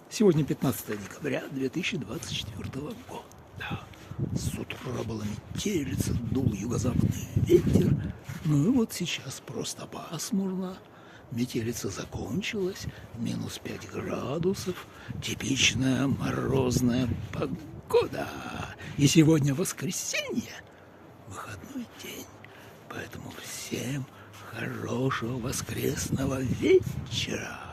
Сегодня 15 декабря 2024 года. С утра была метелица, дул юго-западный ветер. Ну и вот сейчас просто пасмурно. Метелица закончилась, минус 5 градусов. Типичная морозная погода. И сегодня воскресенье, выходной день. Поэтому всем хорошего воскресного вечера.